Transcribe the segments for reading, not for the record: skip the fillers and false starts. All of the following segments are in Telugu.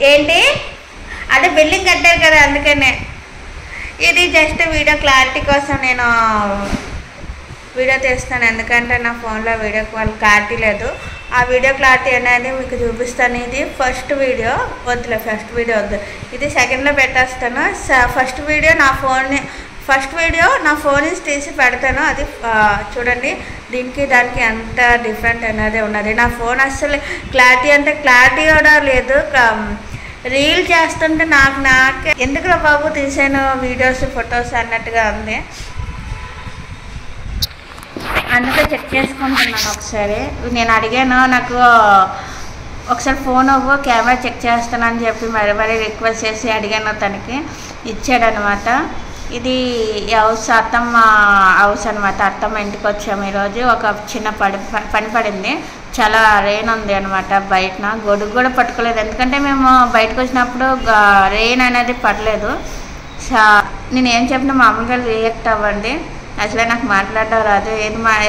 ఏంటి అదే బిల్డింగ్ కట్టారు కదా అందుకనే ఇది జస్ట్ వీడియో క్లారిటీ కోసం నేను వీడియో తీస్తాను ఎందుకంటే నా ఫోన్లో వీడియో క్లారిటీ లేదు ఆ వీడియో క్లారిటీ అనేది మీకు చూపిస్తాను ఇది ఫస్ట్ వీడియో వద్దులే ఫస్ట్ వీడియో వద్దు ఇది సెకండ్లో పెట్టేస్తాను ఫస్ట్ వీడియో నా ఫోన్ నుంచి తీసి పెడతాను అది చూడండి దీనికి దానికి ఎంత డిఫరెంట్ అనేది ఉన్నది నా ఫోన్ అస్సలు క్లారిటీ అంటే క్లారిటీ కూడా లేదు రీల్ చేస్తుంటే నాకు ఎందుకురా బాబు తీసాను వీడియోస్ ఫొటోస్ అన్నట్టుగా ఉంది అందుకే చెక్ చేసుకుంటున్నాను ఒకసారి నేను అడిగాను నాకు ఒకసారి ఫోన్ అవ్వు కెమెరా చెక్ చేస్తానని చెప్పి మరి రిక్వెస్ట్ చేసి అడిగాను తనకి ఇచ్చాడనమాట ఇది హౌస్ అత్తమ్మ హౌస్ అనమాట అత్తమ్మ ఇంటికి వచ్చాము ఈరోజు ఒక చిన్న పని పడింది చాలా రెయిన్ ఉంది అనమాట బయటన గొడుగు కూడా పట్టుకోలేదు ఎందుకంటే మేము బయటకు వచ్చినప్పుడు రెయిన్ అనేది పడలేదు నేనేం చెప్పినా మామూలుగా రియాక్ట్ అవ్వండి అసలే నాకు మాట్లాడడం రాదు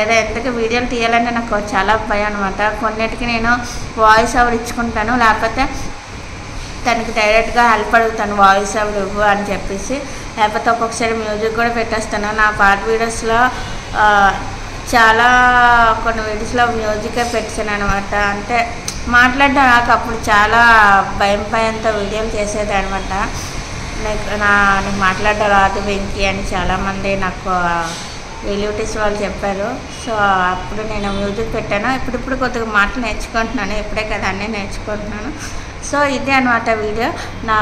ఏదో ఎందుకు వీడియోలు తీయాలంటే నాకు చాలా భయం అనమాట కొన్నిటికి నేను వాయిస్ ఓవర్ ఇచ్చుకుంటాను లేకపోతే తనకి డైరెక్ట్గా హెల్ప్ అడుగుతాను వాయిస్ ఓవర్ ఇవ్వు అని చెప్పేసి లేకపోతే ఒక్కొక్కసారి మ్యూజిక్ కూడా పెట్టేస్తాను నా పాట వీడియోస్లో చాలా కొన్ని వీడియోస్లో మ్యూజికే పెట్టాను అనమాట అంటే మాట్లాడడం నాకు అప్పుడు చాలా భయంతో వీడియోలు చేసేది అనమాట నాకు మాట్లాడడం రాదు వెంకీ అని చాలామంది నాకు రిలేటివ్స్ వాళ్ళు చెప్పారు సో అప్పుడు నేను మ్యూజిక్ పెట్టాను ఇప్పుడు కొద్దిగా మాటలు నేర్చుకుంటున్నాను ఇప్పుడే కదా అన్నీ నేర్చుకుంటున్నాను సో ఇదే అనమాట వీడియో నా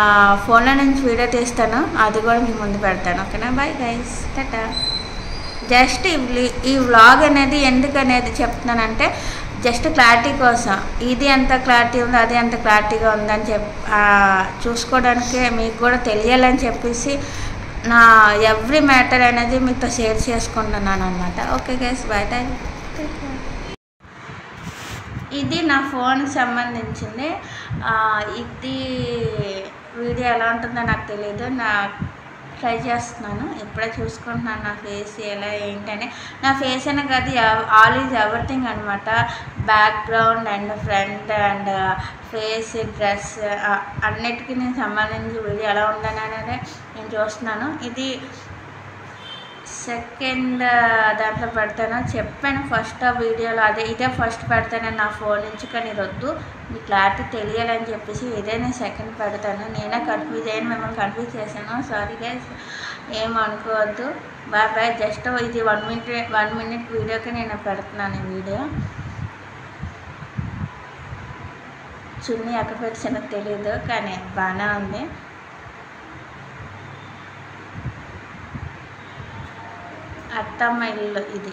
ఫోన్లో నుంచి వీడియో తీస్తాను అది కూడా మీ ముందు పెడతాను ఓకేనా బాయ్ గైస్ టాటా జస్ట్ ఈ వ్లాగ్ అనేది ఎందుకనేది చెప్తున్నానంటే జస్ట్ క్లారిటీ కోసం ఇది ఎంత క్లారిటీ ఉందో అది ఎంత క్లారిటీగా ఉందని చూసుకోవడానికి మీకు కూడా తెలియాలని చెప్పేసి నా ఎవ్రీ మ్యాటర్ అనేది మీతో షేర్ చేసుకుంటున్నాను అనమాట ఓకే గైస్ బై టైం ఇది నా ఫోన్కి సంబంధించింది ఇది వీడియో ఎలా ఉంటుందో నాకు తెలియదు ట్రై చేస్తున్నాను ఇప్పుడే చూసుకుంటున్నాను నా ఫేస్ ఎలా ఏంటని నా ఫేస్ అనే కాదు ఆల్ ఈజ్ ఎవ్రీథింగ్ అనమాట background and front and face dress అన్నిటికీ నేను సంబంధించి వీడియో ఎలా ఉందని అనేది నేను చూస్తున్నాను ఇది సెకండ్ దాంట్లో పెడతాను చెప్పాను ఫస్ట్ వీడియోలో ఇదే ఫస్ట్ పెడతాను నా ఫోన్ నుంచి కానీ ఇది వద్దు మీ క్లారిటీ తెలియాలని చెప్పేసి ఇదే నేను సెకండ్ పెడతాను నేనే కన్ఫ్యూజ్ అయ్యాను మిమ్మల్ని కన్ఫ్యూజ్ చేశాను సారీ గైస్ ఏమనుకోవద్దు బాయ్ జస్ట్ ఇది 1 మినిట్ వీడియోకి నేను పెడుతున్నాను ఈ వీడియో చున్నీ ఎక్కడ పెట్టానో తెలీదు కానీ బాగానే ఉంది అత్తమ్మ ఇల్లు ఇది